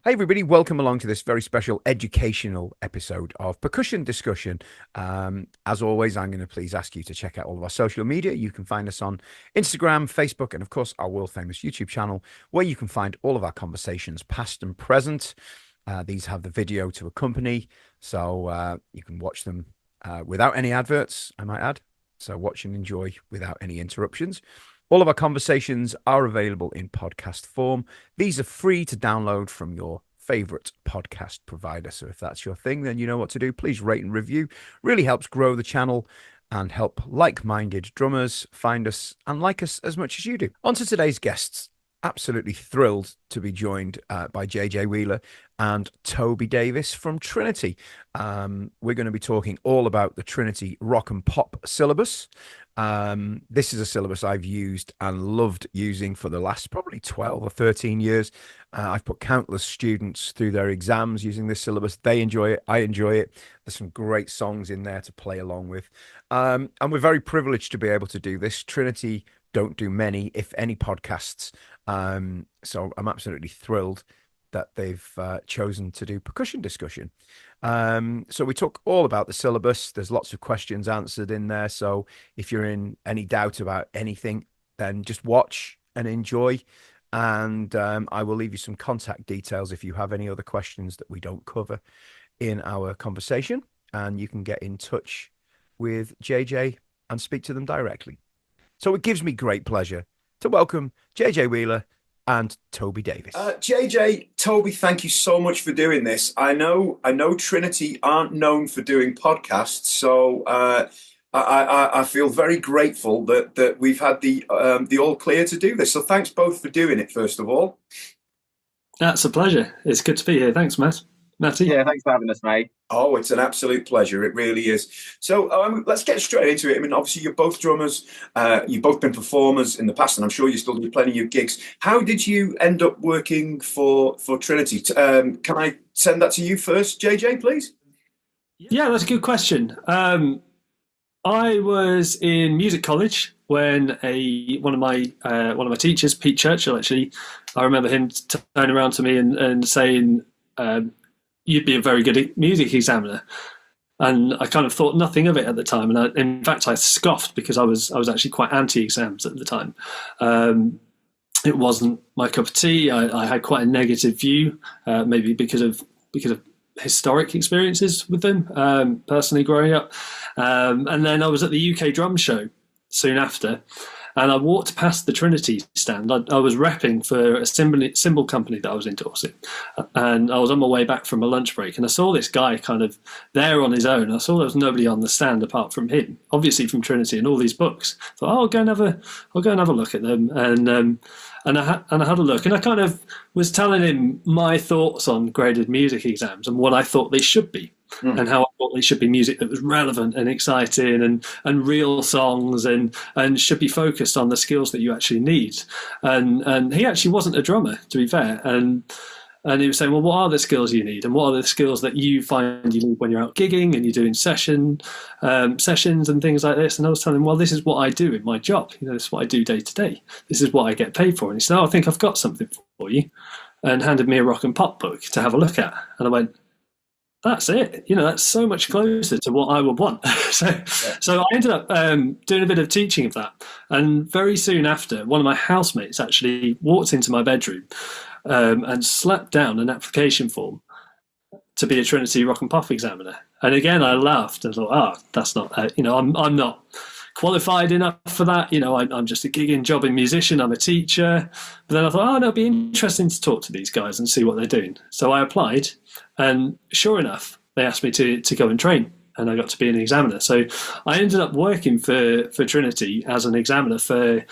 Hey everybody, welcome along to this very special educational episode of Percussion Discussion. As always, I'm going to please ask you to check out all of our social media. You can find us on Instagram, Facebook, and of course our world famous YouTube channel, where you can find all of our conversations, past and present. These have the video to accompany, so you can watch them without any adverts, I might add. So watch and enjoy without any interruptions. All of our conversations are available in podcast form. These are free to download from your favorite podcast provider. So if that's your thing, then you know what to do. Please rate and review. Really helps grow the channel and help like-minded drummers find us and like us as much as you do. On to today's guests. Absolutely thrilled to be joined by JJ Wheeler and Toby Davies from Trinity. We're going to be talking all about the Trinity Rock and Pop syllabus. This is a syllabus I've used and loved using for the last probably 12 or 13 years. I've put countless students through their exams using this syllabus. They enjoy it. I enjoy it. There's some great songs in there to play along with. And we're very privileged to be able to do this. Trinity don't do many, if any, podcasts. So I'm absolutely thrilled that they've chosen to do percussion discussion. So we talk all about the syllabus. There's lots of questions answered in there. So if you're in any doubt about anything, then just watch and enjoy. And I will leave you some contact details if you have any other questions that we don't cover in our conversation. And you can get in touch with JJ and speak to them directly. So it gives me great pleasure to welcome JJ Wheeler and Toby Davies. JJ, Toby, thank you so much for doing this. I know Trinity aren't known for doing podcasts, so I feel very grateful that we've had the all clear to do this. So thanks both for doing it, first of all. That's a pleasure. It's good to be here. Thanks, Matty. Yeah, thanks for having us, mate. Oh, it's an absolute pleasure. It really is. So let's get straight into it. I mean, obviously, you're both drummers. You've both been performers in the past, and I'm sure you still do plenty of gigs. How did you end up working for Trinity? Can I send that to you first, JJ, please? Yeah, that's a good question. I was in music college when one of my teachers, Pete Churchill, actually, I remember him turning around to me and saying, you'd be a very good music examiner. And I kind of thought nothing of it at the time. And in fact, I scoffed because I was actually quite anti-exams at the time. It wasn't my cup of tea. I had quite a negative view, maybe because of historic experiences with them, personally growing up. And then I was at the UK Drum Show soon after. And I walked past the Trinity stand. I was repping for a cymbal company that I was endorsing. And I was on my way back from a lunch break. And I saw this guy kind of there on his own. I saw there was nobody on the stand apart from him, obviously from Trinity and all these books. I thought, I'll go and have a look at them. And I had a look. And I kind of was telling him my thoughts on graded music exams and what I thought they should be. And how I thought they should be music that was relevant and exciting and real songs and should be focused on the skills that you actually need. And he actually wasn't a drummer, to be fair. And he was saying, well, what are the skills you need? And what are the skills that you find you need when you're out gigging and you're doing sessions and things like this? And I was telling him, well, this is what I do in my job. This is what I do day to day. This is what I get paid for. And he said, oh, I think I've got something for you. And handed me a rock and pop book to have a look at. And I went, that's it. That's so much closer to what I would want. So I ended up doing a bit of teaching of that. And very soon after, one of my housemates actually walked into my bedroom and slapped down an application form to be a Trinity Rock and Pop examiner. And again, I laughed and thought, that's not, I'm not qualified enough for that. I'm just a gigging, jobbing musician. I'm a teacher. But then I thought, it'd be interesting to talk to these guys and see what they're doing. So I applied, and sure enough, they asked me to go and train, and I got to be an examiner. So I ended up working for Trinity as an examiner for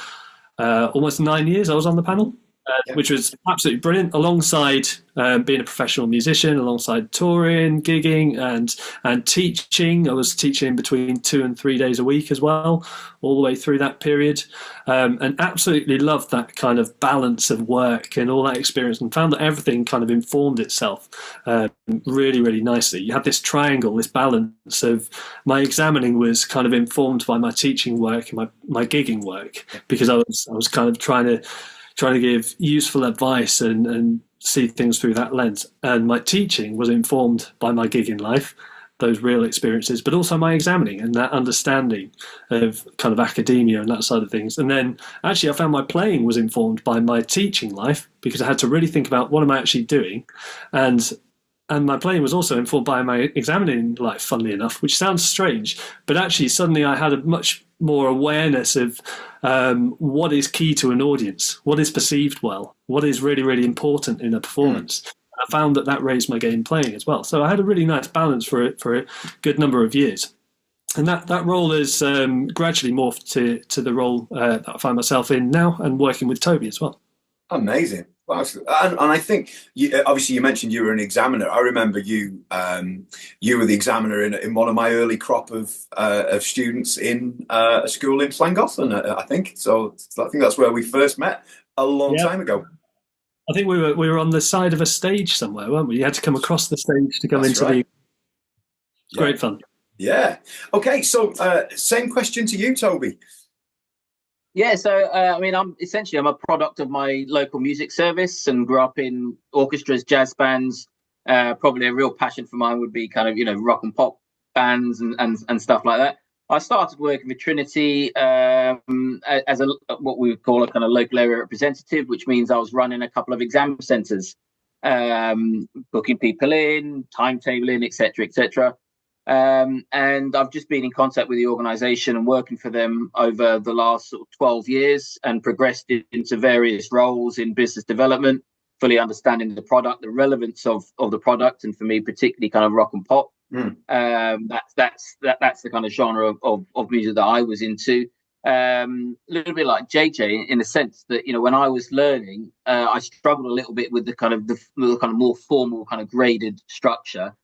almost 9 years. I was on the panel. Which was absolutely brilliant, alongside being a professional musician, alongside touring, gigging, and teaching. I was teaching between 2 and 3 days a week as well, all the way through that period, and absolutely loved that kind of balance of work and all that experience, and found that everything kind of informed itself really, really nicely. You had this triangle, this balance of my examining was kind of informed by my teaching work and my gigging work, because I was kind of trying to give useful advice and see things through that lens. And my teaching was informed by my gig in life, those real experiences, but also my examining and that understanding of kind of academia and that side of things. And then actually I found my playing was informed by my teaching life, because I had to really think about what am I actually doing. And my playing was also informed by my examining life, funnily enough, which sounds strange, but actually suddenly I had a much more awareness of what is key to an audience, what is perceived well, what is really, really important in a performance. I found that raised my game playing as well. So I had a really nice balance for a good number of years. And that role has gradually morphed to the role that I find myself in now, and working with Toby as well. Amazing. Well, and I think obviously you mentioned you were an examiner. I remember you were the examiner in one of my early crop of students in a school in Llangollen, I think. So I think that's where we first met a long time ago. I think we were on the side of a stage somewhere, weren't we? You had to come across the stage to come into the. Great fun. Yeah. Okay. So same question to you, Toby. Yeah, so I mean, I'm a product of my local music service and grew up in orchestras, jazz bands. Probably a real passion for mine would be kind of, rock and pop bands and stuff like that. I started working with Trinity as what we would call a kind of local area representative, which means I was running a couple of exam centres, booking people in, timetabling, etc., etc. And I've just been in contact with the organisation and working for them over the last sort of 12 years, and progressed into various roles in business development, fully understanding the product, the relevance of the product, and for me particularly kind of rock and pop. That's the kind of genre of music that I was into. A little bit like JJ in the sense that when I was learning, I struggled a little bit with the kind of more formal kind of graded structure.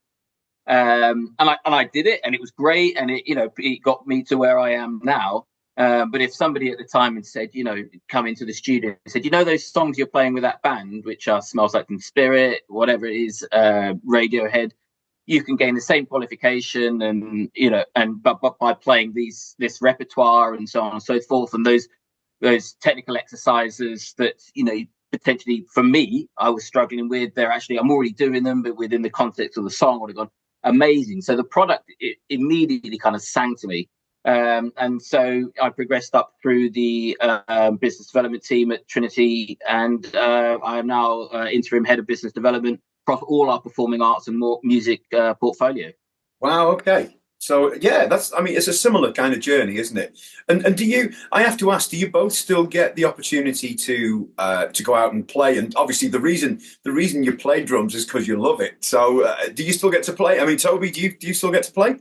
And I did it, and it was great, and it got me to where I am now. But if somebody at the time had said, come into the studio and said, those songs you're playing with that band, which are Smells Like Teen Spirit, whatever it is, Radiohead, you can gain the same qualification, and but by playing this repertoire and so on and so forth, and those technical exercises that potentially for me I was struggling with, I'm already doing them, but within the context of the song, would have gone amazing. So the product immediately kind of sang to me, and so I progressed up through the business development team at Trinity, and I am now interim head of business development across all our performing arts and more music portfolio. Wow. Okay. So yeah, it's a similar kind of journey, isn't it? And I have to ask, do you both still get the opportunity to go out and play? And obviously the reason you play drums is because you love it. So do you still get to play? I mean, Toby, do you still get to play?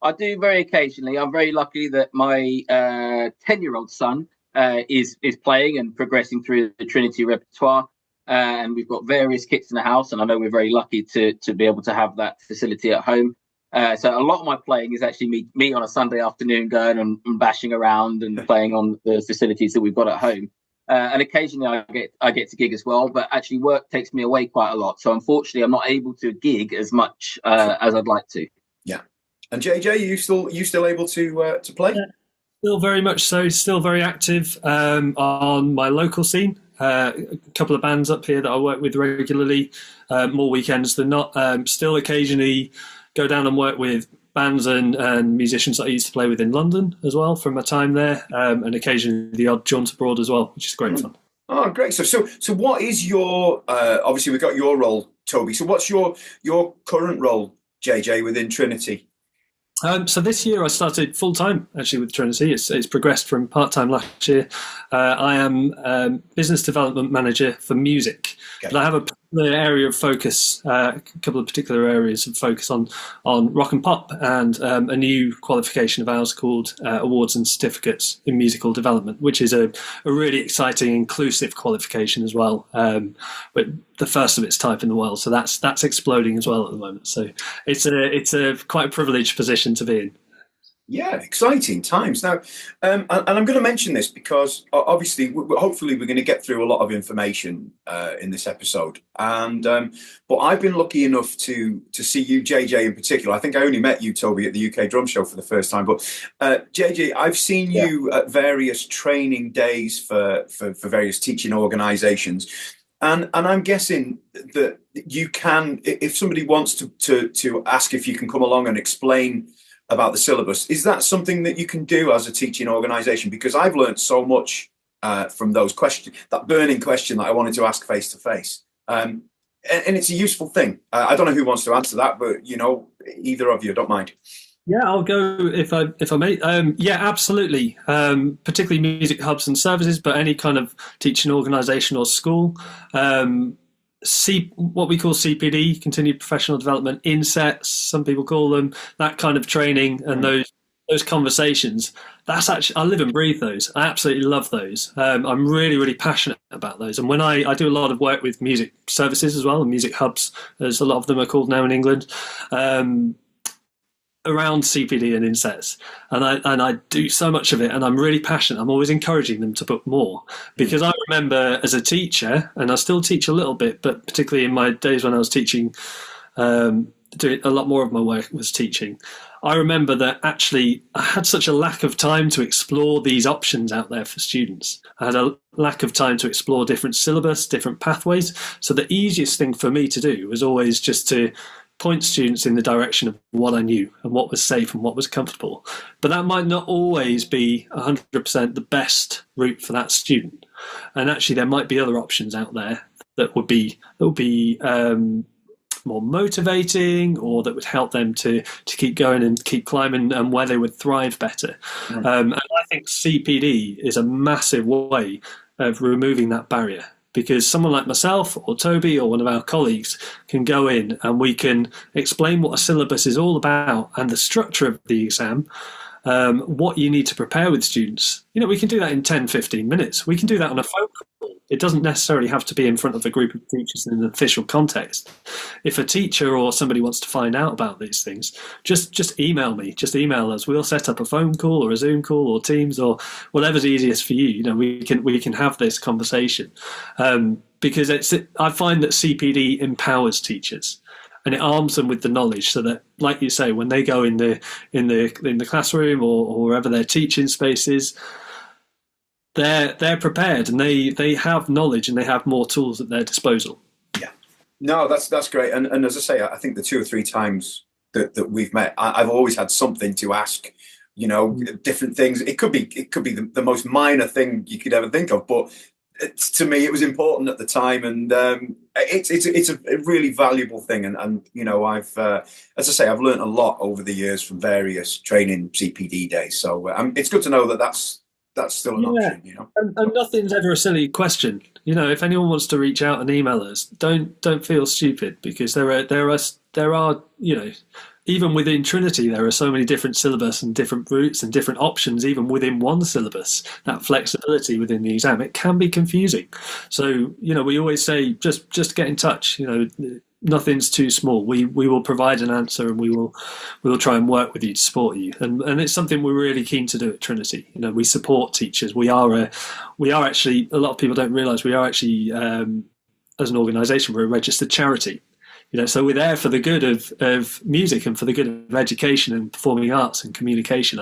I do very occasionally. I'm very lucky that my 10-year-old son is playing and progressing through the Trinity repertoire. And we've got various kits in the house, and I know we're very lucky to be able to have that facility at home. So a lot of my playing is actually me on a Sunday afternoon going and bashing around and playing on the facilities that we've got at home. And occasionally I get to gig as well, but actually work takes me away quite a lot. So unfortunately, I'm not able to gig as much as I'd like to. Yeah. And JJ, you still able to play? Yeah, still very much so. Still very active on my local scene. A couple of bands up here that I work with regularly, more weekends than not. Still occasionally go down and work with bands and musicians that I used to play with in London as well from my time there, and occasionally the odd jaunt abroad as well, which is great fun. Oh, great. So what is your, obviously we've got your role, Toby. So what's your current role, JJ, within Trinity? So this year I started full-time actually with Trinity. It's progressed from part-time last year. I am business development manager for music, but I have a particular area of focus, a couple of particular areas of focus on rock and pop, and a new qualification of ours called Awards and Certificates in Musical Development, which is a really exciting, inclusive qualification as well, but the first of its type in the world. So that's exploding as well at the moment. So it's a quite a privileged position to be in. Yeah, exciting times. Now, and I'm going to mention this because obviously, hopefully we're going to get through a lot of information in this episode. And but I've been lucky enough to see you, JJ, in particular. I think I only met you, Toby, at the UK Drum Show for the first time. But JJ, I've seen you at various training days for various teaching organisations. And I'm guessing that you can, if somebody wants to ask if you can come along and explain about the syllabus, is that something that you can do as a teaching organisation? Because I've learned so much from those questions, that burning question that I wanted to ask face to face. And it's a useful thing. I don't know who wants to answer that, but either of you, don't mind. Yeah, I'll go if I may. Yeah, absolutely. Particularly music hubs and services, but any kind of teaching organisation or school. What we call CPD, continued professional development, insets, some people call them, that kind of training and those conversations. That's actually, I live and breathe those. I absolutely love those. I'm really, really passionate about those. And when I do a lot of work with music services as well, and music hubs, as a lot of them are called now in England, around CPD and insets, and I do so much of it, and I'm really passionate. I'm always encouraging them to book more, because I remember as a teacher, and I still teach a little bit, but particularly in my days when I was teaching, doing a lot more of my work was teaching. I remember that actually I had such a lack of time to explore these options out there for students. I had a lack of time to explore different syllabus, different pathways. So the easiest thing for me to do was always just to point students in the direction of what I knew and what was safe and what was comfortable. But that might not always be 100% the best route for that student. And actually there might be other options out there that would be more motivating, or that would help them to keep going and keep climbing, and where they would thrive better. And I think CPD is a massive way of removing that barrier, because someone like myself or Toby or one of our colleagues can go in and we can explain what a syllabus is all about and the structure of the exam, what you need to prepare with students. We can do that in 10, 15 minutes. We can do that on a phone call. It doesn't necessarily have to be in front of a group of teachers in an official context. If a teacher or somebody wants to find out about these things, just email me. Just email us. We'll set up a phone call or a Zoom call or Teams or whatever's easiest for you. We can have this conversation, because I find that CPD empowers teachers. And it arms them with the knowledge, so that, like you say, when they go in the classroom or wherever their teaching space is, they're prepared, and they have knowledge and they have more tools at their disposal. Yeah, no, that's great. And as I say, I think the 2 or 3 times that we've met, I've always had something to ask. Different things. It could be the most minor thing you could ever think of, but to me, it was important at the time, and it's a really valuable thing. And I've, as I say, I've learned a lot over the years from various training CPD days. So it's good to know that that's still an option. And nothing's ever a silly question. If anyone wants to reach out and email us, don't feel stupid, because there are even within Trinity, there are so many different syllabus and different routes and different options, even within one syllabus. That flexibility within the exam, it can be confusing. So, we always say, just get in touch. Nothing's too small. We will provide an answer, and we will try and work with you to support you. And it's something we're really keen to do at Trinity. We support teachers. We are actually, a lot of people don't realise, we are actually, as an organisation, we're a registered charity. So we're there for the good of music and for the good of education and performing arts and communication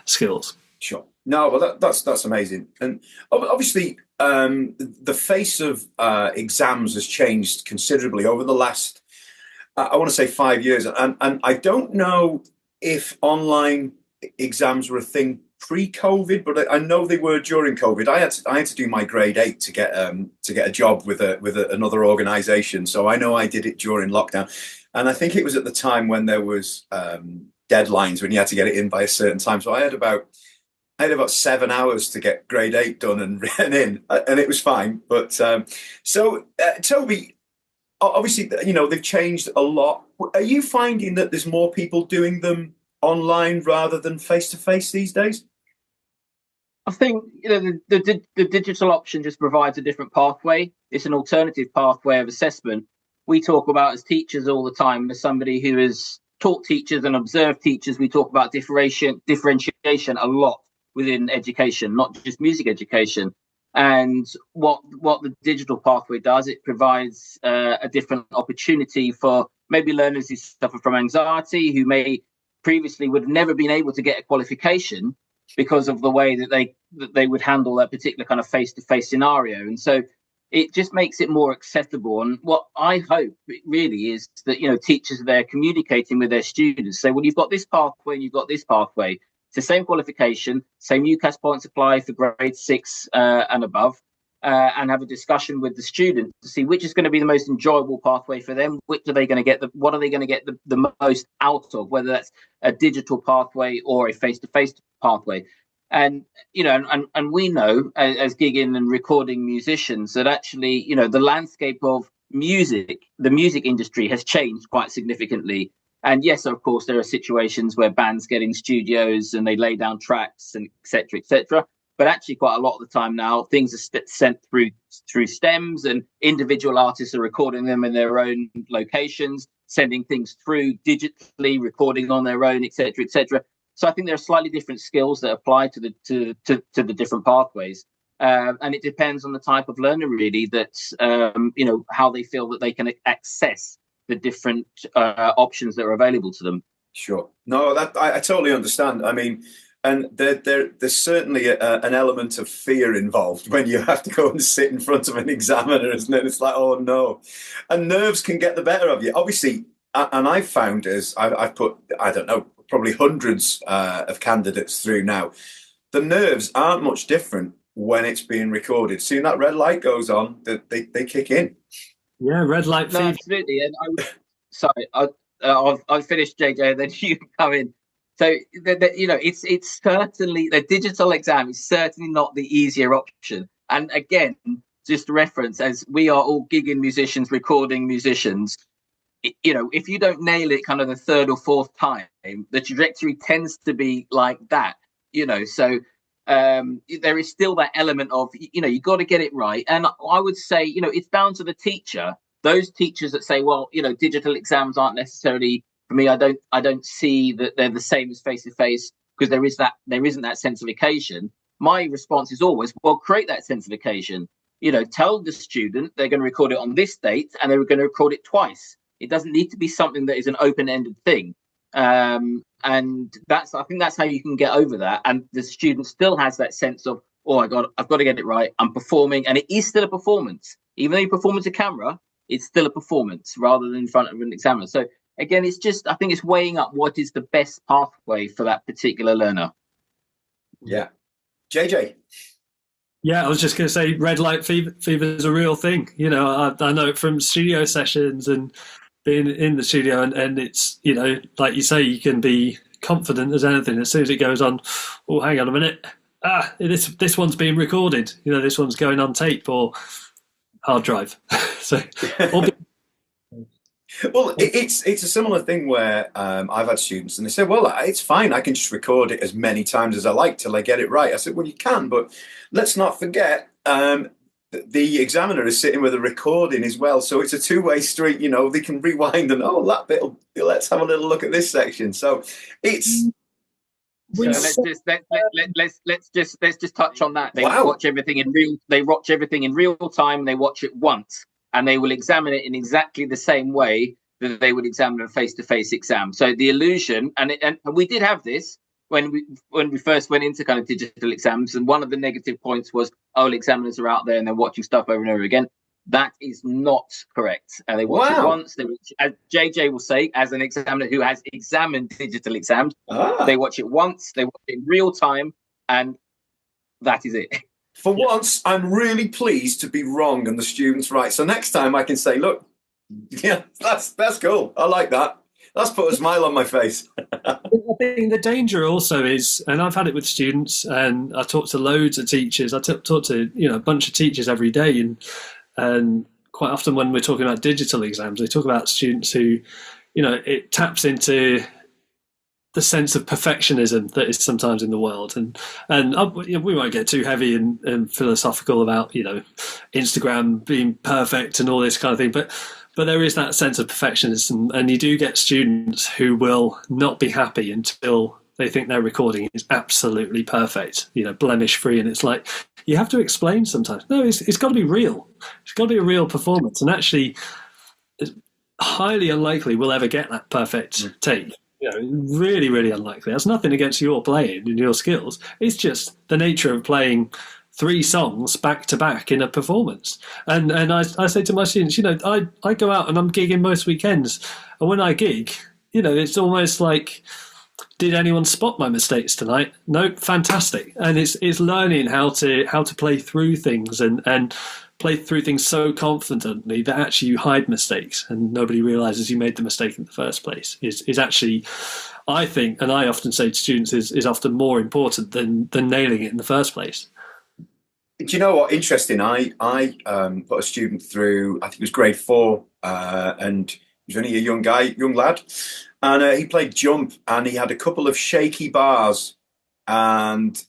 skills. Sure. No, well, that's amazing. And obviously, the face of exams has changed considerably over the last, I want to say 5 years. And I don't know if online exams were a thing pre-COVID, but I know they were during COVID. I had to do my grade 8 to get a job with another organisation. So I know I did it during lockdown, and I think it was at the time when there was deadlines when you had to get it in by a certain time. So I had about 7 hours to get grade 8 done and in, and it was fine. But Toby, obviously, they've changed a lot. Are you finding that there's more people doing them online rather than face to face these days? I think the digital option just provides a different pathway. It's an alternative pathway of assessment. We talk about, as teachers all the time, as somebody who has taught teachers and observed teachers, we talk about differentiation a lot within education, not just music education. And what the digital pathway does, it provides a different opportunity for maybe learners who suffer from anxiety, who may previously would have never been able to get a qualification because of the way that they would handle that particular kind of face-to-face scenario. And so it just makes it more accessible. And what I hope really is that, teachers are there communicating with their students, say, well, you've got this pathway and you've got this pathway. It's the same qualification, same UCAS points apply for grade 6 and above, and have a discussion with the student to see which is going to be the most enjoyable pathway for them. Which are they going to get? What are they going to get the most out of? Whether that's a digital pathway or a face-to-face pathway. And and we know as gigging and recording musicians that actually, the landscape of music, the music industry has changed quite significantly. And yes, of course, there are situations where bands get in studios and they lay down tracks and et cetera, et cetera. But actually, quite a lot of the time now, things are sent through stems, and individual artists are recording them in their own locations, sending things through digitally, recording on their own, et cetera, et cetera. So I think there are slightly different skills that apply to the different pathways, and it depends on the type of learner really that how they feel that they can access the different options that are available to them. Sure, no, that I totally understand. I mean, and there's certainly an element of fear involved when you have to go and sit in front of an examiner, isn't it? It's like, oh no, and nerves can get the better of you, obviously. And I've found I've put, I don't know, probably hundreds of candidates through now. The nerves aren't much different when it's being recorded. Soon that red light goes on, they kick in. Yeah, red light fever. No, absolutely. And sorry, I'll finish, JJ, then you can come in. So, it's certainly, the digital exam is certainly not the easier option. And again, just to reference, as we are all gigging musicians, recording musicians, if you don't nail it kind of the third or fourth time, the trajectory tends to be like that, so there is still that element of, you got to get it right. And I would say, it's down to the teacher. Those teachers that say, well, digital exams aren't necessarily for me. I don't see that they're the same as face-to-face because there isn't that sense of occasion. My response is always, well, create that sense of occasion. Tell the student they're going to record it on this date and they're going to record it twice. It doesn't need to be something that is an open-ended thing. And I think that's how you can get over that. And the student still has that sense of, oh, I've got to get it right. I'm performing. And it is still a performance. Even though you perform as a camera, it's still a performance rather than in front of an examiner. So again, I think it's weighing up what is the best pathway for that particular learner. Yeah. JJ. Yeah, I was just going to say red light fever is a real thing. I know it from studio sessions and being in the studio, and it's, like you say, you can be confident as anything. As soon as it goes on, oh, hang on a minute, this one's being recorded. This one's going on tape or hard drive. Well, it's a similar thing where I've had students and they say, well, it's fine. I can just record it as many times as I like till I get it right. I said, well, you can, but let's not forget the examiner is sitting with a recording as well. So it's a two-way street, they can rewind and, that bit, let's have a little look at this section. So it's... So let's just touch on that. They watch everything in real time. They watch it once, and they will examine it in exactly the same way that they would examine a face-to-face exam. So the illusion, and we did have this when we first went into kind of digital exams, and one of the negative points was, examiners are out there and they're watching stuff over and over again. That is not correct. And they watch it once. As JJ will say, as an examiner who has examined digital exams, they watch it once, they watch it in real time, and that is it. For once, I'm really pleased to be wrong and the student's right. So next time I can say, look, yeah, that's cool. I like that. That's put a smile on my face. I think the danger also is, and I've had it with students, and I talk to loads of teachers. I talk to a bunch of teachers every day, and quite often when we're talking about digital exams, they talk about students who, it taps into the sense of perfectionism that is sometimes in the world, and we won't get too heavy and philosophical about Instagram being perfect and all this kind of thing, but there is that sense of perfectionism, and you do get students who will not be happy until they think their recording is absolutely perfect, blemish free, and it's like you have to explain sometimes. No, it's got to be real. It's got to be a real performance, and actually, it's highly unlikely we'll ever get that perfect take. Really, really unlikely. That's nothing against your playing and your skills. It's just the nature of playing 3 songs back to back in a performance. And I say to my students, I go out and I'm gigging most weekends. And when I gig, it's almost like, did anyone spot my mistakes tonight? No, fantastic. And it's learning how to play through things and play through things so confidently that actually you hide mistakes and nobody realizes you made the mistake in the first place is actually, I think, and I often say to students, is often more important than nailing it in the first place. Do you know what? Interesting. I put a student through, I think it was grade 4, and he was only a young lad, and he played jump, and he had a couple of shaky bars, and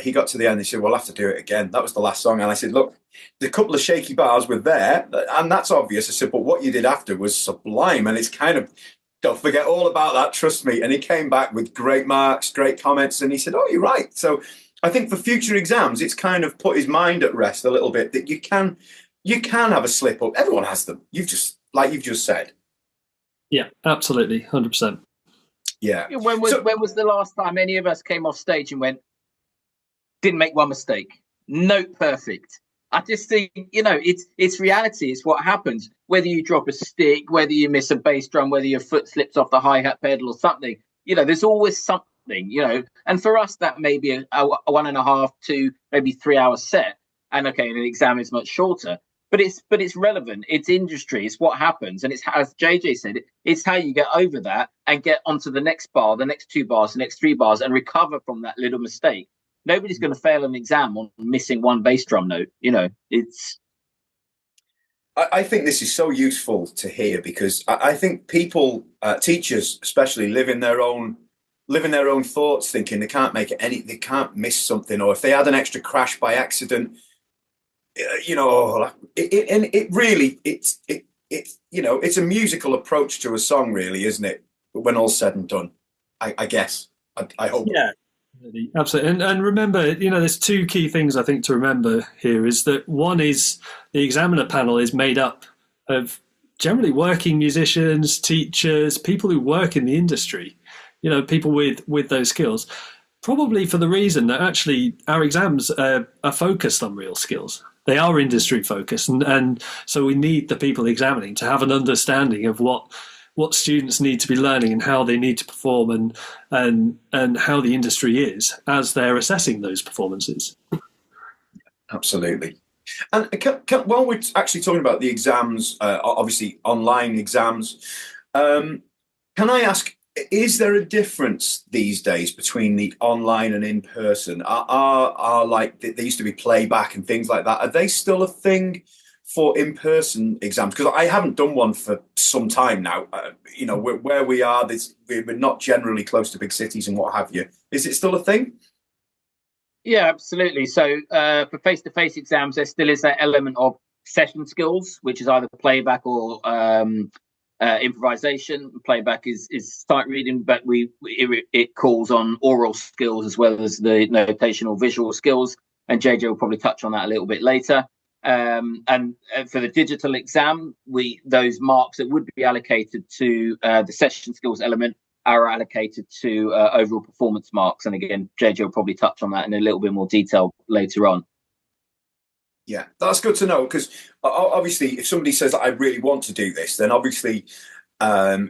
he got to the end. He said, "We'll have to do it again." That was the last song, and I said, "Look, the couple of shaky bars were there, and that's obvious." I said, "But what you did after was sublime, and it's kind of, don't forget all about that. Trust me." And he came back with great marks, great comments, and he said, "Oh, you're right." So I think for future exams, it's kind of put his mind at rest a little bit that you can have a slip up. Everyone has them. You've just said. Yeah, absolutely, 100%. Yeah. When was the last time any of us came off stage and went, didn't make one mistake, note perfect? I just think, it's reality. It's what happens. Whether you drop a stick, whether you miss a bass drum, whether your foot slips off the hi-hat pedal or something, there's always something. And for us that may be a 1.5 to maybe 3 hour set, and an exam is much shorter, but it's relevant, it's industry, it's what happens, and it's, as JJ said, it's how you get over that and get onto the next bar, the next 2 bars, the next 3 bars, and recover from that little mistake. Nobody's going to fail an exam on missing one bass drum note. I think this is so useful to hear, because I think people, teachers especially, live in their own thoughts, thinking they can't they can't miss something, or if they had an extra crash by accident, it's a musical approach to a song, really, isn't it? When all's said and done, I guess. I hope. Yeah, absolutely. And remember, there's 2 key things I think to remember here. Is that one is the examiner panel is made up of generally working musicians, teachers, people who work in the industry. People with those skills, probably for the reason that actually our exams are focused on real skills. They are industry focused, and so we need the people examining to have an understanding of what students need to be learning and how they need to perform, and how the industry is as they're assessing those performances. Absolutely. And while we're actually talking about the exams, obviously online exams, can I ask, is there a difference these days between the online and in person? Are like, there used to be playback and things like that. Are they still a thing for in-person exams? Because I haven't done one for some time now. Where we are, we're not generally close to big cities and what have you. Is it still a thing? Yeah, absolutely. So for face-to-face exams, there still is that element of session skills, which is either playback or improvisation. Playback is sight reading, but it calls on oral skills as well as the notational visual skills, and JJ will probably touch on that a little bit later. And for the digital exam, those marks that would be allocated to the session skills element are allocated to overall performance marks, and again JJ will probably touch on that in a little bit more detail later on. Yeah, that's good to know, because obviously if somebody says that I really want to do this, then obviously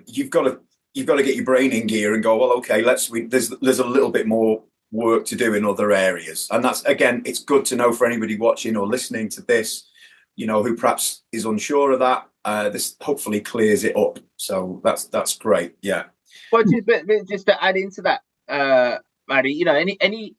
you've got to get your brain in gear and go, well, okay, there's a little bit more work to do in other areas. And that's, again, it's good to know for anybody watching or listening to this, who perhaps is unsure of that. This hopefully clears it up. So that's great. Yeah. Well, just to add into that, Maddie,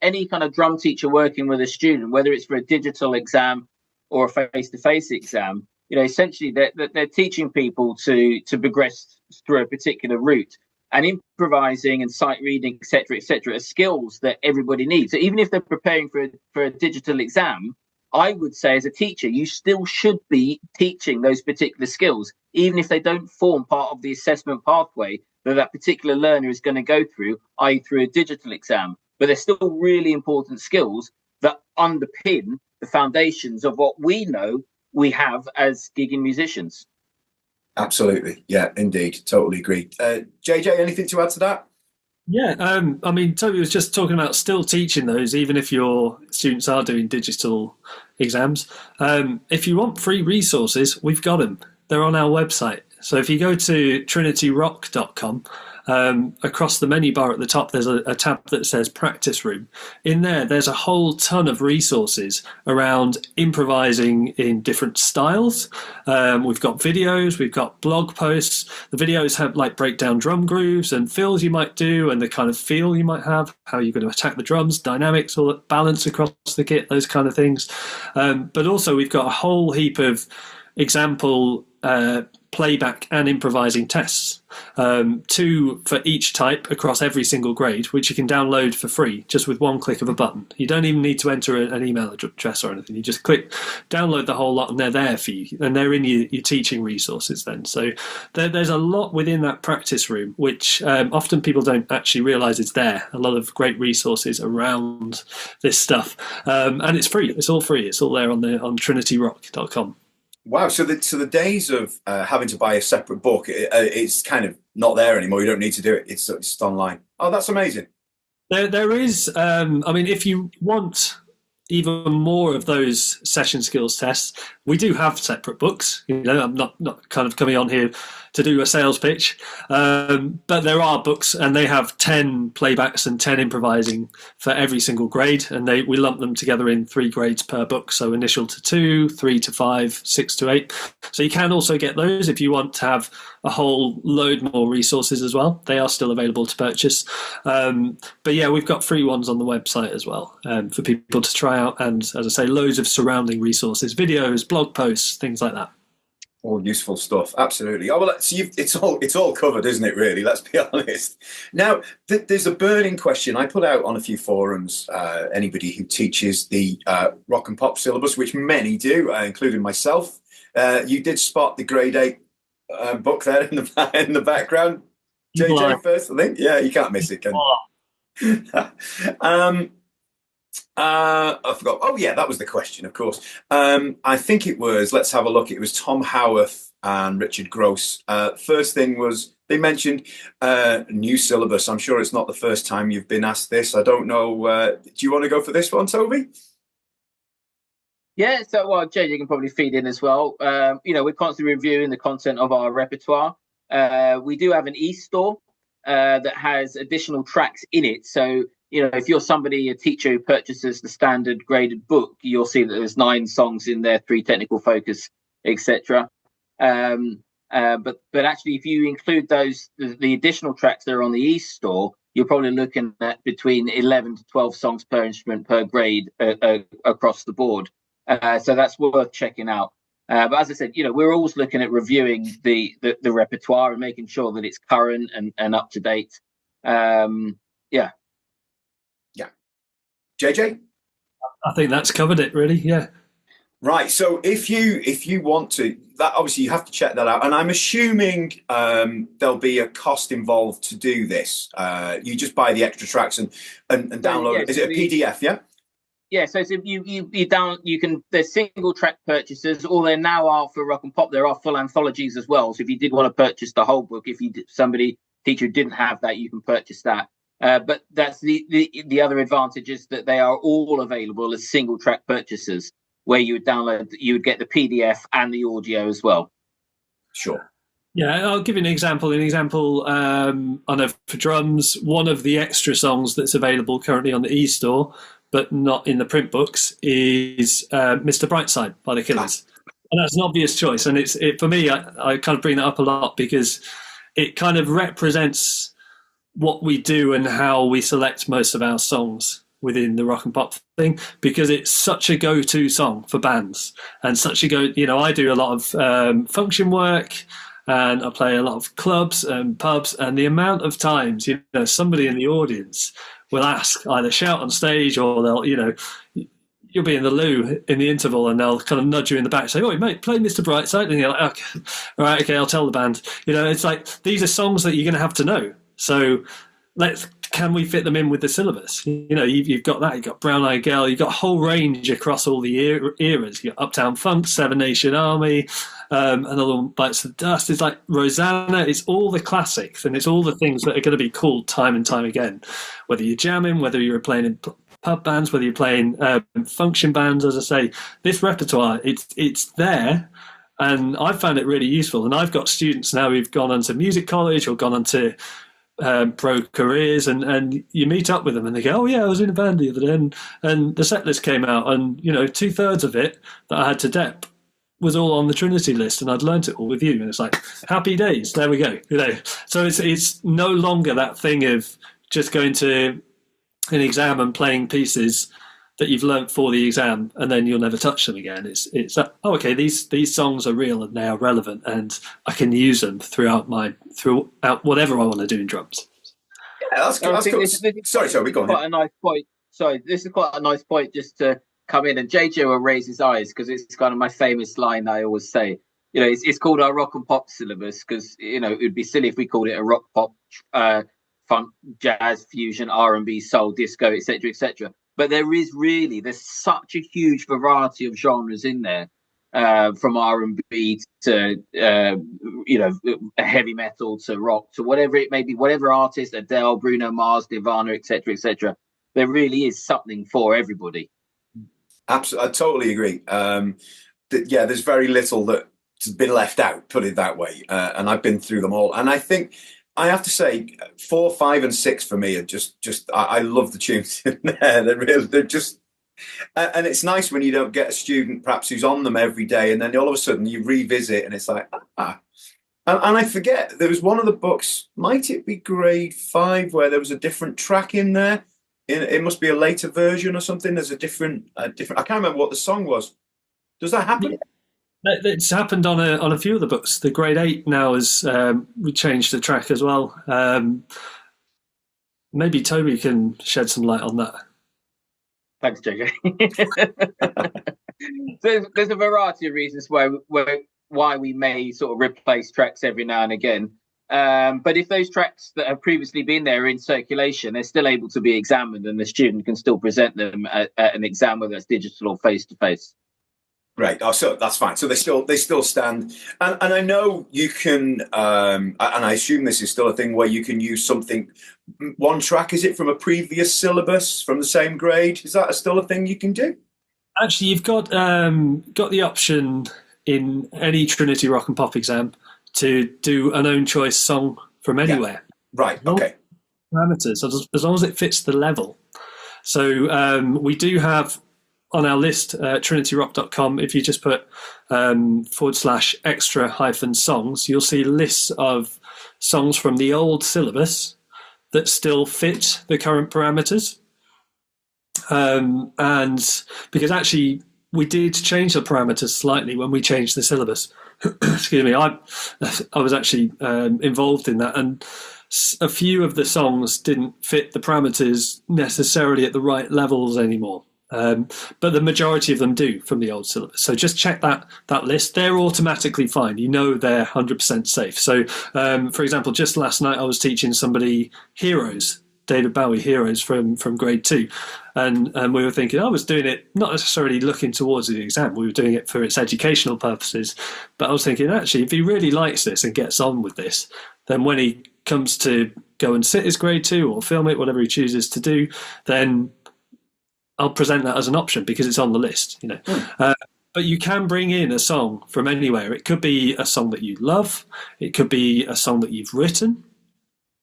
any kind of drum teacher working with a student, whether it's for a digital exam or a face-to-face exam, essentially they're teaching people to progress through a particular route, and improvising and sight reading, etc., are skills that everybody needs. So even if they're preparing for a digital exam, I would say as a teacher, you still should be teaching those particular skills, even if they don't form part of the assessment pathway that particular learner is going to go through, i.e. through a digital exam. But they're still really important skills that underpin the foundations of what we know we have as gigging musicians. Absolutely. Yeah, indeed. Totally agree. JJ, anything to add to that? Yeah, I mean, Toby was just talking about still teaching those, even if your students are doing digital exams. If you want free resources, we've got them. They're on our website. So if you go to trinityrock.com, across the menu bar at the top, there's a tab that says Practice Room. In there, there's a whole ton of resources around improvising in different styles. We've got videos, we've got blog posts. The videos have like breakdown drum grooves and fills you might do, and the kind of feel you might have, how you're going to attack the drums, dynamics, all that balance across the kit, those kind of things. But also, we've got a whole heap of example playback and improvising tests, two for each type across every single grade, which you can download for free just with one click of a button. You don't even need to enter an email address or anything. You just click, download the whole lot, and they're there for you. And they're in your teaching resources then. So there's a lot within that practice room, which often people don't actually realise it's there. A lot of great resources around this stuff. And it's free. It's all free. It's all there on trinityrock.com. Wow. So the days of having to buy a separate book, it's kind of not there anymore. You don't need to do it. It's just online. Oh, that's amazing. There is, I mean, if you want even more of those session skills tests, we do have separate books. You know, I'm not kind of coming on here to do a sales pitch, but there are books, and they have 10 playbacks and 10 improvising for every single grade, and we lump them together in 3 grades per book, so initial to 2, 3 to 5, 6 to 8. So you can also get those if you want to have a whole load more resources as well. They are still available to purchase. But yeah, we've got free ones on the website as well, for people to try out, and as I say, loads of surrounding resources, videos, blog posts, things like that. All useful stuff, absolutely. Oh well, it's all covered, isn't it? Really, let's be honest. Now, there's a burning question I put out on a few forums. Anybody who teaches the rock and pop syllabus, which many do, including myself, you did spot the grade 8 book there in the background. JJ first, I think. Yeah, you can't miss it, can you? I forgot. Oh, yeah, that was the question, of course. I think it was, let's have a look. It was Tom Howarth and Richard Gross. First thing was, they mentioned new syllabus. I'm sure it's not the first time you've been asked this. I don't know. Do you want to go for this one, Toby? Yeah, so, well, JJ can probably feed in as well. We're constantly reviewing the content of our repertoire. We do have an e-store that has additional tracks in it. So, if you're a teacher who purchases the standard graded book, you'll see that there's 9 songs in there, 3 technical focus, etc. But actually, if you include the additional tracks that are on the e-store, you're probably looking at between 11 to 12 songs per instrument per grade across the board. So that's worth checking out. But as I said, we're always looking at reviewing the repertoire and making sure that it's current and up to date. Yeah. JJ? I think that's covered it, really. Yeah. Right. So if you want to, that obviously you have to check that out. And I'm assuming there'll be a cost involved to do this. You just buy the extra tracks and download it. Is it a PDF? Yeah. Yeah. So you can. There's single track purchases, or there now are for rock and pop. There are full anthologies as well. So if you did want to purchase the whole book, if teacher didn't have that, you can purchase that. But that's the other advantage is that they are all available as single track purchases, where you would get the PDF and the audio as well. Sure. Yeah, I'll give you an example. I know for drums, one of the extra songs that's available currently on the e-store, but not in the print books, is Mr. Brightside by the Killers. And that's an obvious choice. And for me, I kind of bring that up a lot because it kind of represents what we do and how we select most of our songs within the rock and pop thing, because it's such a go-to song for bands and such a I do a lot of function work and I play a lot of clubs and pubs, and the amount of times, somebody in the audience will ask, either shout on stage or they'll, you'll be in the loo in the interval and they'll kind of nudge you in the back, say, "Oh, mate, play Mr. Brightside." And you're like, "Okay, all right, okay, I'll tell the band." It's like, these are songs that you're going to have to know. So can we fit them in with the syllabus? You've got that. You've got Brown Eyed Girl. You've got a whole range across all the eras. You've got Uptown Funk, Seven Nation Army, Another one, Bites the Dust. It's like Rosanna. It's all the classics, and it's all the things that are going to be called time and time again. Whether you're jamming, whether you're playing in pub bands, whether you're playing function bands, as I say, this repertoire, it's there. And I've found it really useful. And I've got students now who've gone on to music college or gone on to pro careers, and you meet up with them and they go, oh yeah, I was in a band the other day, and the set list came out, and 2/3 of it that I had to dep was all on the Trinity list, and I'd learnt it all with you, and it's like happy days. There we go. So it's no longer that thing of just going to an exam and playing pieces that you've learnt for the exam, and then you'll never touch them again. It's okay, these songs are real and they are relevant, and I can use them throughout whatever I want to do in drums. Yeah, that's cool. Sorry, we go on. Quite a nice point. Sorry, this is quite a nice point just to come in, and JJ will raise his eyes because it's kind of my famous line I always say. It's called our rock and pop syllabus because it would be silly if we called it a rock pop, funk, jazz, fusion, R&B, soul, disco, etc., etc. But there's such a huge variety of genres in there, from R&B to heavy metal to rock to whatever it may be, whatever artist, Adele, Bruno Mars, Nirvana, etc., etc. There really is something for everybody. Absolutely, I totally agree. There's very little that's been left out, put it that way. And I've been through them all, and I think I have to say 4, 5, and 6 for me are just I love the tunes in there. They're just, and it's nice when you don't get a student perhaps who's on them every day, and then all of a sudden you revisit and it's like and I forget, there was one of the books, might it be grade 5, where there was a different track in there. It must be a later version or something. There's a different. I can't remember what the song was. Does that happen? Yeah. It's happened on a few of the books. The grade 8 now has we changed the track as well. Maybe Toby can shed some light on that. Thanks, JJ. There's a variety of reasons why we may sort of replace tracks every now and again. But if those tracks that have previously been there are in circulation, they're still able to be examined, and the student can still present them at an exam, whether it's digital or face to face. Right. Oh, so that's fine. So they still stand, and I know you can, and I assume this is still a thing where you can use something. One track, is it from a previous syllabus from the same grade? Is that still a thing you can do? Actually, you've got the option in any Trinity Rock and Pop exam to do an own choice song from anywhere. Yeah. Right. Okay. Parameters, as long as it fits the level. So we do have on our list, trinityrock.com, if you just put /extra-songs, you'll see lists of songs from the old syllabus that still fit the current parameters. And because actually we did change the parameters slightly when we changed the syllabus. Excuse me, I was actually involved in that, and a few of the songs didn't fit the parameters necessarily at the right levels anymore. But the majority of them do from the old syllabus. So just check that list. They're automatically fine. They're 100% safe. So, for example, just last night I was teaching somebody Heroes, David Bowie Heroes from grade 2. And we were thinking, I was doing it not necessarily looking towards the exam. We were doing it for its educational purposes. But I was thinking, actually, if he really likes this and gets on with this, then when he comes to go and sit his grade 2 or film it, whatever he chooses to do, then I'll present that as an option because it's on the list, But you can bring in a song from anywhere. It could be a song that you love. It could be a song that you've written.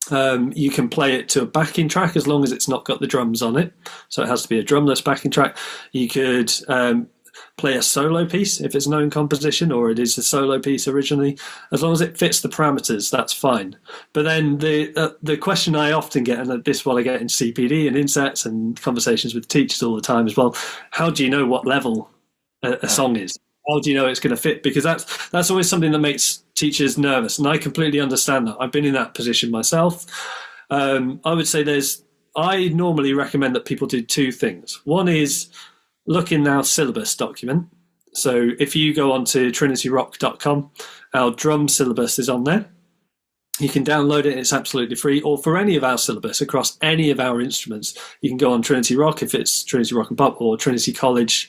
You can play it to a backing track as long as it's not got the drums on it. So it has to be a drumless backing track. You could play a solo piece if it's an own composition, or it is a solo piece originally. As long as it fits the parameters, that's fine. But then the question I often get, and this is what I get in CPD and insets and conversations with teachers all the time as well, how do you know what level a song is? How do you know it's going to fit? Because that's always something that makes teachers nervous, and I completely understand that. I've been in that position myself. I would say I normally recommend that people do two things. One is look in our syllabus document. So if you go onto trinityrock.com, our drum syllabus is on there. You can download it. It's absolutely free. Or for any of our syllabus across any of our instruments, you can go on Trinity Rock if it's Trinity Rock and Pop, or Trinity College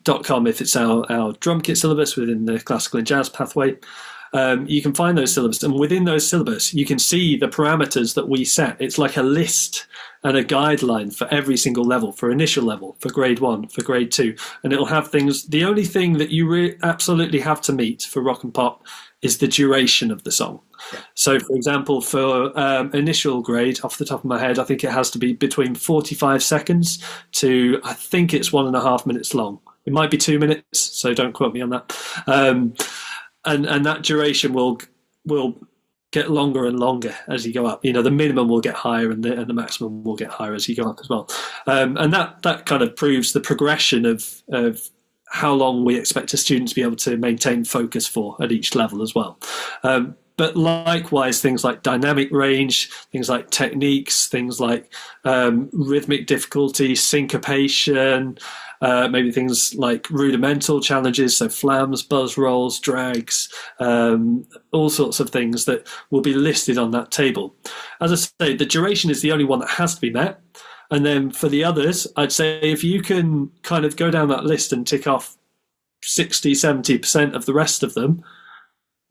.com if it's our drum kit syllabus within the classical and jazz pathway. You can find those syllabus, and within those syllabus, you can see the parameters that we set. It's like a list and a guideline for every single level, for initial level, for grade 1, for grade 2, and it'll have things. The only thing that you absolutely have to meet for rock and pop is the duration of the song. Yeah. So, for example, for initial grade, off the top of my head, I think it has to be between 45 seconds to, I think it's 1.5 minutes long. It might be 2 minutes, so don't quote me on that. And that duration will get longer and longer as you go up. The minimum will get higher and the maximum will get higher as you go up as well. And that kind of proves the progression of how long we expect a student to be able to maintain focus for at each level as well. But likewise, things like dynamic range, things like techniques, things like rhythmic difficulty, syncopation, maybe things like rudimental challenges, so flams, buzz rolls, drags, all sorts of things that will be listed on that table. As I say, the duration is the only one that has to be met. And then for the others, I'd say if you can kind of go down that list and tick off 60, 70% of the rest of them,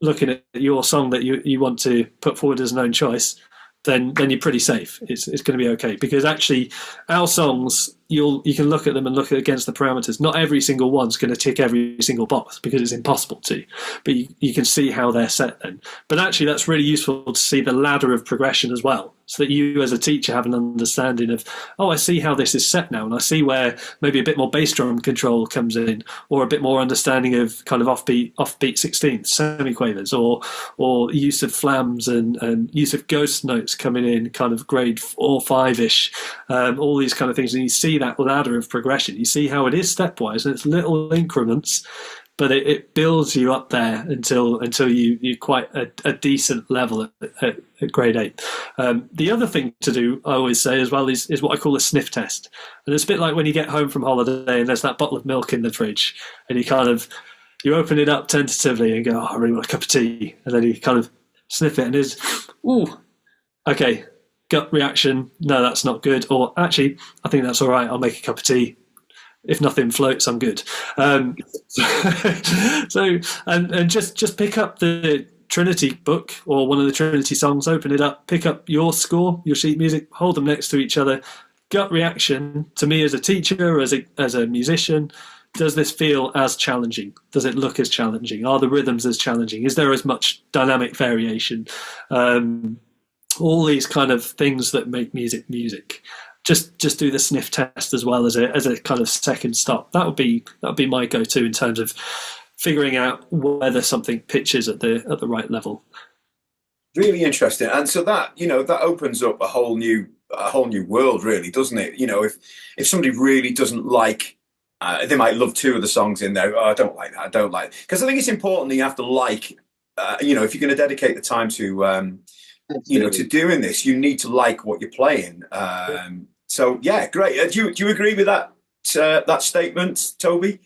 looking at your song that you want to put forward as an own choice, then you're pretty safe. It's going to be okay, because actually our songs, you can look at them and look against the parameters. Not every single one's going to tick every single box because it's impossible to, but you can see how they're set then. But actually that's really useful to see the ladder of progression as well, so that you as a teacher have an understanding of, I see how this is set now, and I see where maybe a bit more bass drum control comes in, or a bit more understanding of kind of offbeat 16ths, semiquavers, or use of flams and use of ghost notes coming in kind of grade 4 or 5-ish, all these kind of things. And you see that ladder of progression. You see how it is stepwise, and it's little increments, but it builds you up there until you're quite a decent level at grade 8. The other thing to do, I always say as well, is what I call a sniff test. And it's a bit like when you get home from holiday and there's that bottle of milk in the fridge, and you open it up tentatively and go, I really want a cup of tea. And then you kind of sniff it and it's, okay, gut reaction, no, that's not good. Or actually, I think that's all right, I'll make a cup of tea. If nothing floats, I'm good. So just pick up the Trinity book or one of the Trinity songs, open it up, pick up your score, your sheet music, hold them next to each other. Gut reaction to me as a teacher, as a musician, does this feel as challenging? Does it look as challenging? Are the rhythms as challenging? Is there as much dynamic variation? All these kind of things that make music. Just do the sniff test as well as a kind of second stop. That would be my go-to in terms of figuring out whether something pitches at the right level. Really interesting. And so that opens up a whole new world, really, doesn't it? If somebody really doesn't like, they might love 2 of the songs in there. I don't like that. I don't like, because I think it's important that you have to like, if you're going to dedicate the time to to doing this, you need to like what you're playing. So yeah, great. Do you agree with that statement, Toby?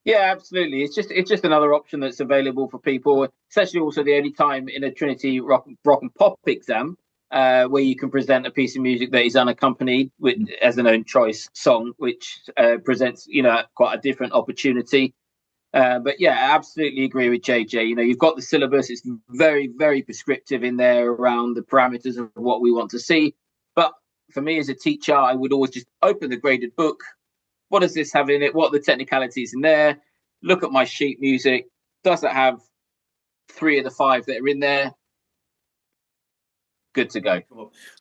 Yeah, absolutely. It's just another option that's available for people. It's actually also the only time in a Trinity Rock and Pop exam where you can present a piece of music that is unaccompanied as an own choice song, which presents quite a different opportunity. But yeah, I absolutely agree with JJ. You've got the syllabus. It's very, very prescriptive in there around the parameters of what we want to see. But for me as a teacher, I would always just open the graded book. What does this have in it? What are the technicalities in there? Look at my sheet music. Does it have 3 of the 5 that are in there? Good to go.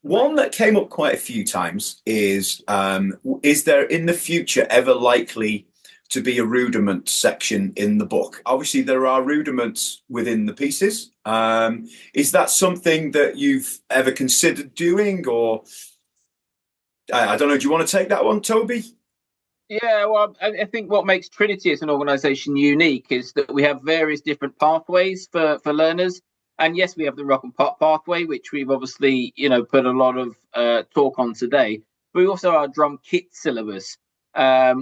One that came up quite a few times is there in the future ever likely to be a rudiment section in the book? Obviously, there are rudiments within the pieces. Is that something that you've ever considered doing, or I don't know? Do you want to take that one, Toby? Yeah, well, I think what makes Trinity as an organisation unique is that we have various different pathways for learners. And yes, we have the Rock and Pop pathway, which we've obviously, put a lot of talk on today. But we also have our drum kit syllabus,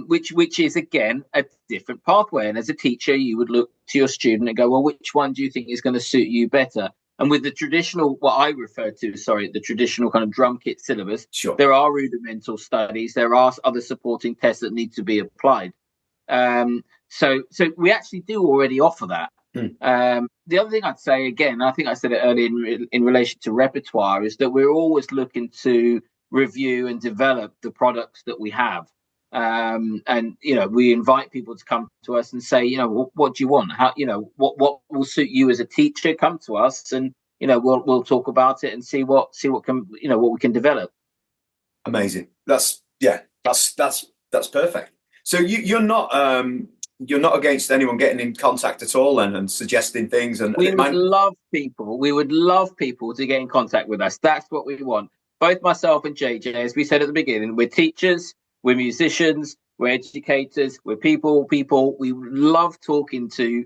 which is, again, a different pathway. And as a teacher, you would look to your student and go, well, which one do you think is going to suit you better? And with the traditional, what I refer to, the traditional kind of drum kit syllabus, Sure. there are rudimental studies, there are other supporting tests that need to be applied. So we actually do already offer that. The other thing I'd say, again, I think I said it earlier in relation to repertoire, is that we're always looking to review and develop the products that we have. And we invite people to come to us and say, what do you want? How, what will suit you as a teacher? Come to us, and we'll talk about it and see what can what we can develop. Amazing. That's perfect. So you're not against anyone getting in contact at all and suggesting things, and we would love people to get in contact with us. That's what we want. Both myself and JJ, as we said at the beginning, we're teachers, we're musicians, we're educators, we're people. We love talking to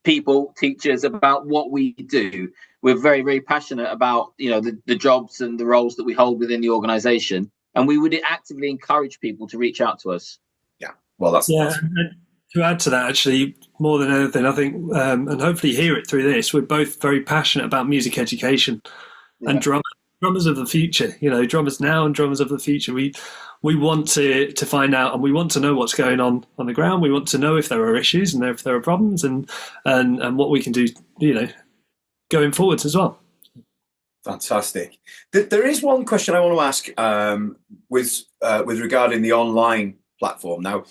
people, teachers, about what we do. We're very, very passionate about the jobs and the roles that we hold within the organisation, and we would actively encourage people to reach out to us. Yeah, well, that's To add to that, actually, more than anything, I think, and hopefully hear it through this, we're both very passionate about music education and drummers of the future. Drummers now and drummers of the future. We want to find out, and we want to know what's going on the ground. We want to know if there are issues and if there are problems, and what we can do, going forwards as well. Fantastic. There is one question I want to ask with regarding the online platform now.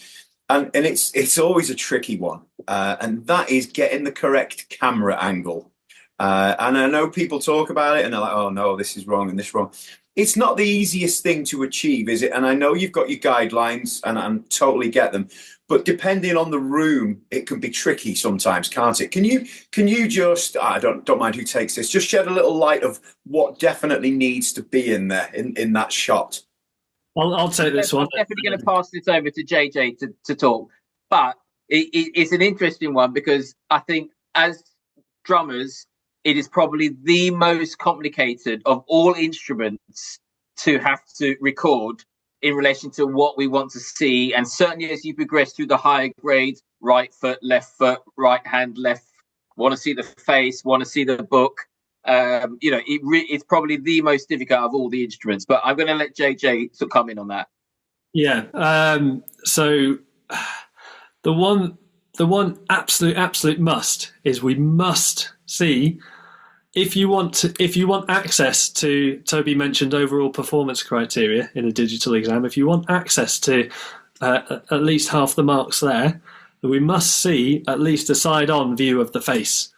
And it's always a tricky one, and that is getting the correct camera angle. And I know people talk about it, and they're like, "Oh no, this is wrong and this wrong." It's not the easiest thing to achieve, is it? And I know you've got your guidelines, and I totally get them. But depending on the room, it can be tricky sometimes, can't it? Can you just, I don't mind who takes this, just shed a little light of what definitely needs to be in there in that shot? I'll take this one. I'm definitely going to pass this over to JJ to talk. But it's an interesting one, because I think as drummers, it is probably the most complicated of all instruments to have to record in relation to what we want to see. And certainly as you progress through the higher grades, right foot, right hand, left, want to see the face, want to see the book. It's probably the most difficult of all the instruments, but I'm going to let JJ to come in on that. Yeah. So the one absolute must is we must see, if you want access to, Toby mentioned overall performance criteria in a digital exam. If you want access to at least half the marks there, we must see at least a side-on view of the face.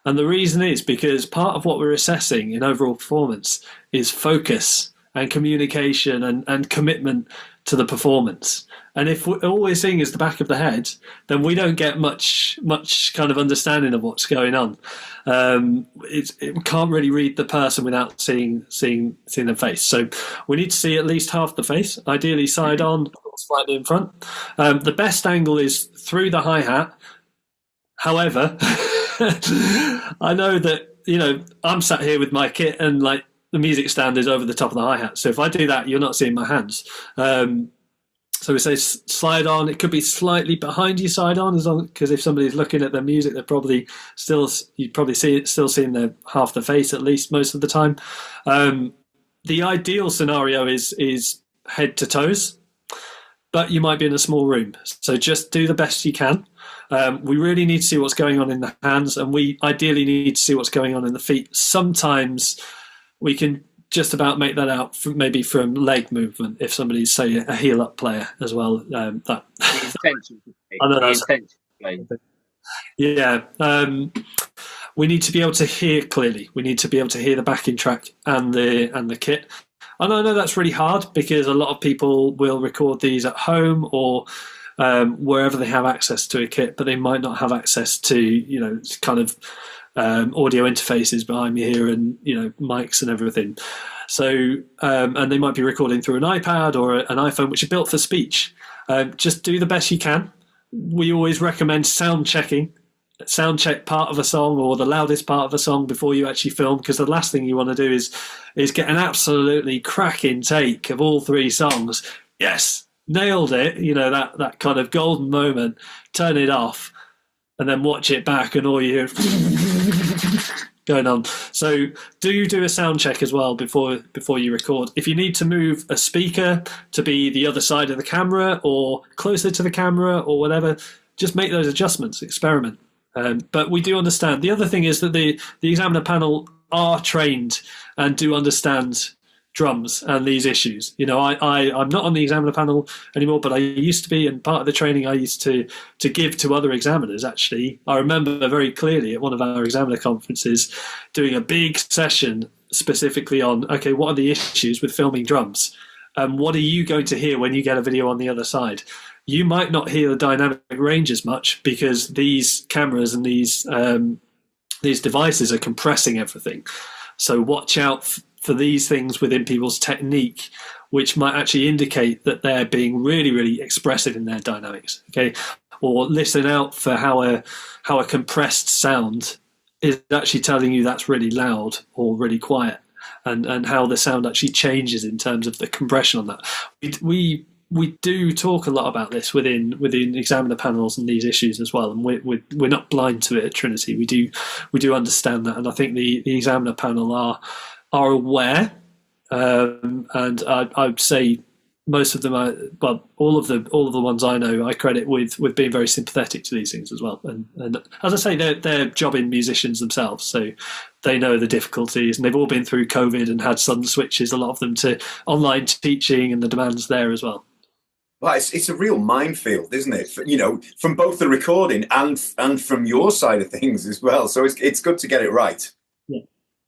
And the reason is because part of what we're assessing in overall performance is focus and communication and commitment to the performance. And if all we're seeing is the back of the head, then we don't get much kind of understanding of what's going on. We can't really read the person without seeing their face. So we need to see at least half the face, ideally side on, slightly in front. The best angle is through the hi-hat. However, I know that, I'm sat here with my kit and like the music stand is over the top of the hi-hat. So if I do that, you're not seeing my hands. So we say slide on. It could be slightly behind you side on, because if somebody's looking at their music, they're probably still seeing their half the face at least most of the time. The ideal scenario is head to toes, but you might be in a small room. So just do the best you can. We really need to see what's going on in the hands, and we ideally need to see what's going on in the feet. Sometimes we can just about make that out maybe from leg movement, if somebody's, say, a heel-up player as well. We need to be able to hear clearly. We need to be able to hear the backing track and the kit. And I know that's really hard, because a lot of people will record these at home or wherever they have access to a kit, but they might not have access to, kind of audio interfaces behind me here and, mics and everything. So, and they might be recording through an iPad or an iPhone, which are built for speech. Just do the best you can. We always recommend sound check part of a song or the loudest part of a song before you actually film, because the last thing you want to do is get an absolutely cracking take of all three songs. Yes, nailed it. That kind of golden moment, turn it off and then watch it back and all you hear going on. So do a sound check as well before you record. If you need to move a speaker to be the other side of the camera or closer to the camera or whatever, just make those adjustments, experiment. But we do understand. The other thing is that the examiner panel are trained and do understand drums and these issues. You know, I'm not on the examiner panel anymore, but I used to be, and part of the training I used to give to other examiners, actually. I remember very clearly at one of our examiner conferences doing a big session specifically on, okay, what are the issues with filming drums? What are you going to hear when you get a video on the other side? You might not hear the dynamic range as much because these cameras and these devices are compressing everything. So watch out for these things within people's technique, which might actually indicate that they're being really, really expressive in their dynamics. Okay, or listen out for how a compressed sound is actually telling you that's really loud or really quiet, and how the sound actually changes in terms of the compression on that. We do talk a lot about this within examiner panels and these issues as well, and we're not blind to it at Trinity. We do understand that, and I think the examiner panel are aware, and I would say most of them are, well, all of the ones I know I credit with being very sympathetic to these things as well. And as I say, they're jobbing musicians themselves, so they know the difficulties, and they've all been through COVID and had sudden switches, a lot of them, to online teaching and the demands there as well. Well, it's a real minefield, isn't it? You know, from both the recording and from your side of things as well. So it's good to get it right.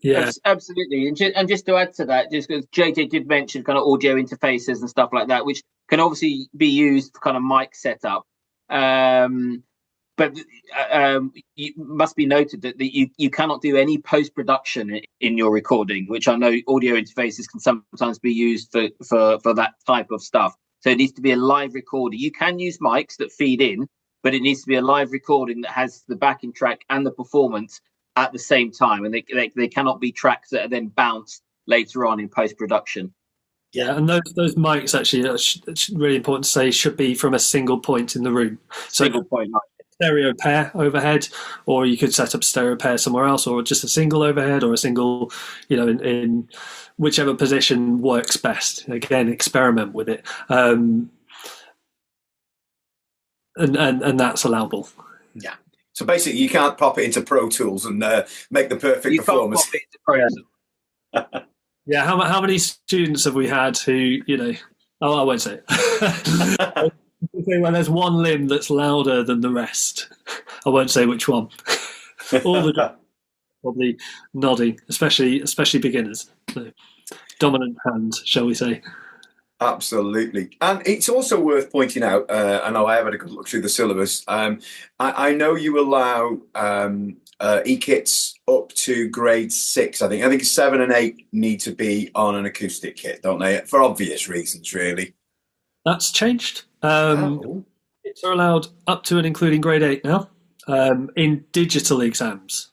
Yeah, absolutely. And just to add to that, just because JJ did mention kind of audio interfaces and stuff like that, which can obviously be used for kind of mic setup. But it must be noted that you cannot do any post-production in your recording, which I know audio interfaces can sometimes be used for that type of stuff. So it needs to be a live recording. You can use mics that feed in, but it needs to be a live recording that has the backing track and the performance at the same time. And they cannot be tracks that are then bounced later on in post-production. Yeah, and those mics actually, it's really important to say, should be from a single point in the room. Single point mic. Stereo pair overhead, or you could set up stereo pair somewhere else, or just a single overhead, or a single, you know, in whichever position works best. Again, experiment with it, and that's allowable. Yeah. So basically, you can't pop it into Pro Tools and make the perfect performance. Can't pop it into Pro Tools. Yeah. How many students have we had who, you know? Oh, I won't say it. Well, there's one limb that's louder than the rest. I won't say which one. All the probably nodding, especially beginners. So, dominant hand, shall we say? Absolutely. And it's also worth pointing out, I know I have had a good look through the syllabus. I know you allow e-kits up to grade 6. I think 7 and 8 need to be on an acoustic kit, don't they? For obvious reasons, really. That's changed. It's allowed up to and including grade 8 now in digital exams.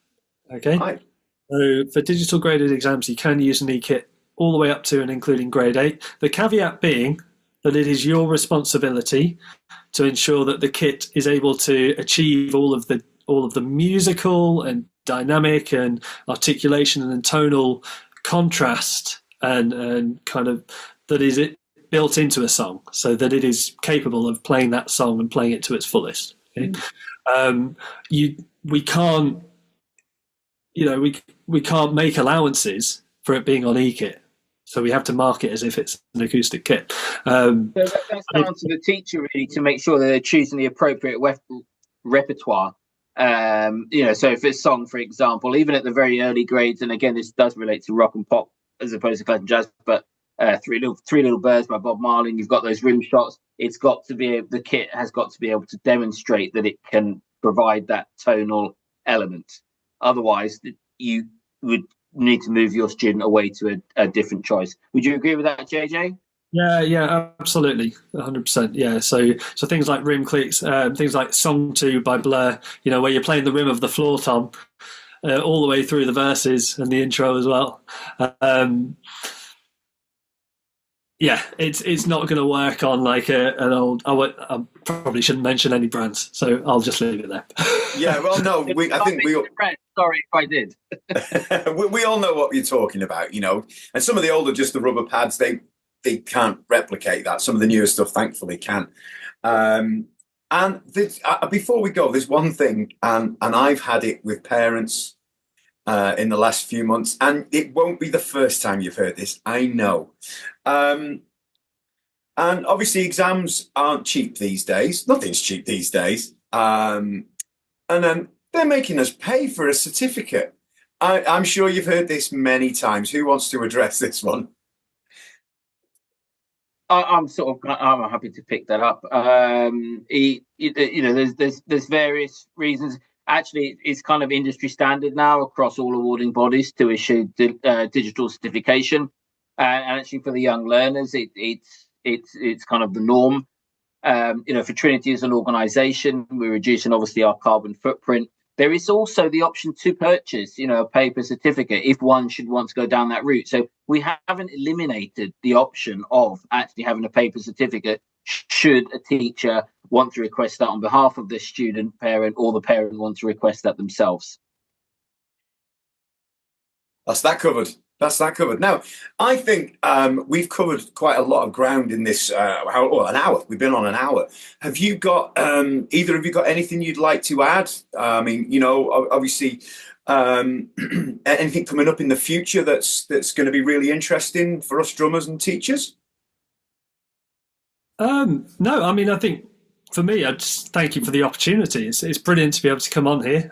Okay. Right. So for digital graded exams, you can use an e-kit all the way up to and including grade 8. The caveat being that it is your responsibility to ensure that the kit is able to achieve all of the musical and dynamic and articulation and tonal contrast and kind of that is it built into a song, so that it is capable of playing that song and playing it to its fullest. Okay? We can't, you know, we can't make allowances for it being on e-kit, so we have to mark it as if it's an acoustic kit. So that's down to the teacher really to make sure that they're choosing the appropriate repertoire. You know, so if it's song, for example, even at the very early grades, and again, this does relate to rock and pop as opposed to classical jazz, but Three Little Birds by Bob Marley, you've got those rim shots. It's got to be, the kit has got to be able to demonstrate that it can provide that tonal element. Otherwise, you would need to move your student away to a different choice. Would you agree with that, JJ? Yeah, absolutely, 100%. Yeah, so things like rim clicks, things like Song 2 by Blur, you know, where you're playing the rim of the floor tom all the way through the verses and the intro as well. Yeah, it's not going to work on like an old. I probably shouldn't mention any brands, so I'll just leave it there. Yeah, well, no, I think we all, sorry if I did. we all know what you're talking about, and some of the older, just the rubber pads, they can't replicate that. Some of the newer stuff, thankfully, can. And before we go, there's one thing, and I've had it with parents in the last few months, and it won't be the first time you've heard this, I know. And obviously, exams aren't cheap these days. Nothing's cheap these days. And then they're making us pay for a certificate. I'm sure you've heard this many times. Who wants to address this one? I'm happy to pick that up. There's various reasons. Actually, it's kind of industry standard now across all awarding bodies to issue digital certification, and actually for the young learners, it's kind of the norm. For Trinity as an organisation, we're reducing obviously our carbon footprint. There is also the option to purchase, a paper certificate if one should want to go down that route. So we haven't eliminated the option of actually having a paper certificate should a teacher want to request that on behalf of the student, parent, or the parent want to request that themselves. That's that covered. Now, I think we've covered quite a lot of ground in this, an hour. We've been on an hour. Have you got, either of you got anything you'd like to add? I mean, obviously, anything coming up in the future that's going to be really interesting for us drummers and teachers? No, I mean, I think for me, I just thank you for the opportunity. It's brilliant to be able to come on here.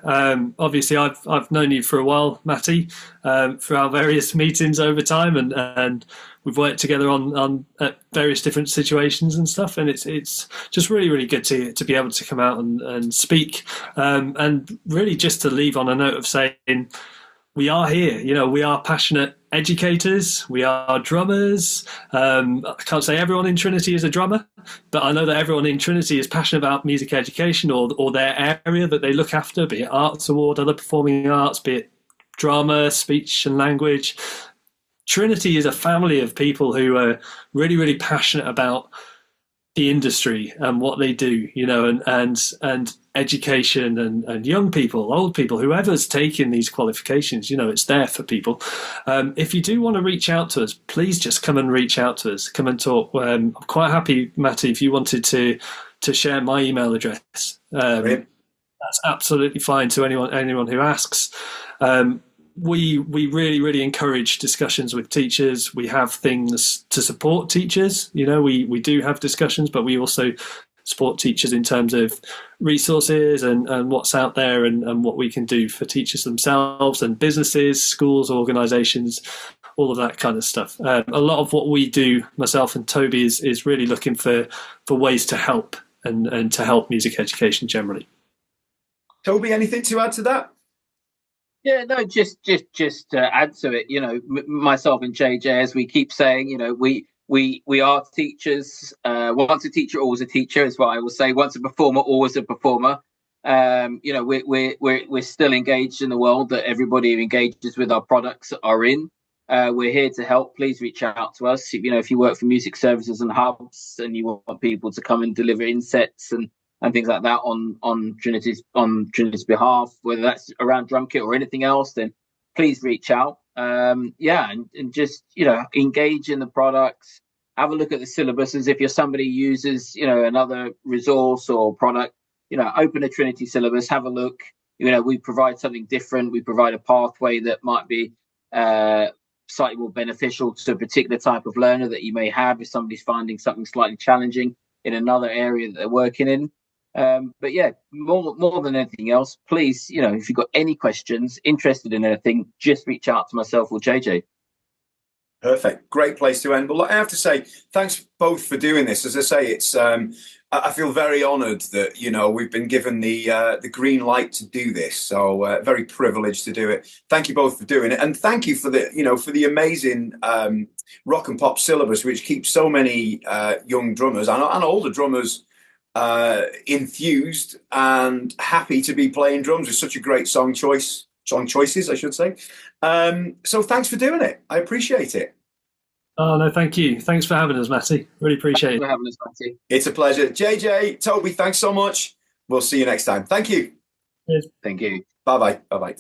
Obviously, I've known you for a while, Matty, through our various meetings over time, and we've worked together on various different situations and stuff. And it's just really, really good to be able to come out and speak, and really just to leave on a note of saying, we are here, we are passionate educators, we are drummers. I can't say everyone in Trinity is a drummer, but I know that everyone in Trinity is passionate about music education or their area that they look after, be it arts award, other performing arts, be it drama, speech and language. Trinity is a family of people who are really, really passionate about the industry and what they do, and education and young people, old people, whoever's taking these qualifications, it's there for people. If you do want to reach out to us, please just come and reach out to us, come and talk. I'm quite happy, Matty, if you wanted to share my email address. That's absolutely fine to anyone who asks. We really, really encourage discussions with teachers. We have things to support teachers. We do have discussions, but we also support teachers in terms of resources and what's out there and what we can do for teachers themselves and businesses, schools, organisations, all of that kind of stuff. A lot of what we do, myself and Toby, is really looking for ways to help and to help music education generally. Toby, anything to add to that? Yeah, no, just to add to it, myself and JJ, as we keep saying, we are teachers. Once a teacher, always a teacher, is what I will say. Once a performer, always a performer. We're still engaged in the world that everybody who engages with our products are in. We're here to help. Please reach out to us. If you work for music services and hubs and you want people to come and deliver insets and things like that on Trinity's behalf, whether that's around drum kit or anything else, then please reach out. And just engage in the products. Have a look at the syllabus as if you're somebody who uses another resource or product. Open a Trinity syllabus, have a look. We provide something different. We provide a pathway that might be slightly more beneficial to a particular type of learner that you may have if somebody's finding something slightly challenging in another area that they're working in. But yeah, more than anything else, please, if you've got any questions, interested in anything, just reach out to myself or JJ. Perfect. Great place to end. Well, I have to say, thanks both for doing this. As I say, it's I feel very honoured that we've been given the green light to do this. So very privileged to do it. Thank you both for doing it, and thank you for the amazing rock and pop syllabus, which keeps so many young drummers and older drummers enthused and happy to be playing drums with such a great song choices, I should say. So thanks for doing it. I appreciate it. Oh, no, thank you. Thanks for having us, Matty. Really appreciate it. Thanks for having us, Matty. It's a pleasure. JJ, Toby, thanks so much. We'll see you next time. Thank you. Cheers. Thank you. Bye bye. Bye bye.